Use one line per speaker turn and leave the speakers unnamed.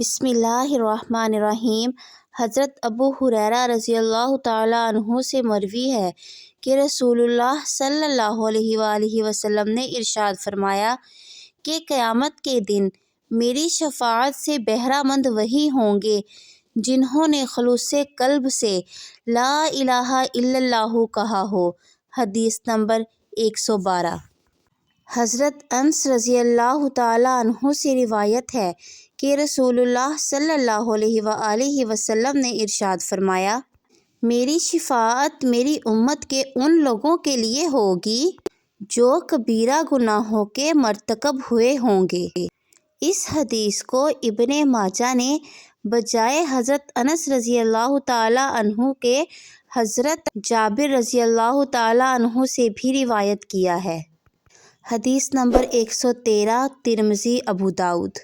बिस्मिल्लाहिर्रहमानिर्रहीम। हज़रत अबू हुरैरा रज़ियल्लाहु ताला अन्हु से मरवी है कि रसूलुल्लाह सल्लल्लाहु अलैहि वसल्लम ने इरशाद फरमाया कि क़यामत के दिन मेरी शफ़ाअत से बहरामंद वही होंगे जिन्होंने ख़ुलूस-ए क़ल्ब से ला इलाहा इल्लल्लाहु कहा हो। हदीस नंबर 112। हज़रत अनस रज़ियल्लाहु ताला अन्हु से रिवायत है कि रसूलुल्लाह सल्लल्लाहु अलैहि वसल्लम ने इरशाद फरमाया, मेरी शिफ़ाअत मेरी उम्मत के उन लोगों के लिए होगी जो कबीरा गुनाहों के मर्तकब हुए होंगे। इस हदीस को इब्ने माजा ने बजाय हज़रत अनस रज़ियल्लाहु ताला अन्हु के हज़रत जाबिर रज़ियल्लाहु ताला अन्हु से भी रिवायत किया है। हदीस नंबर 113, तिर्मिज़ी, अबू दाऊद।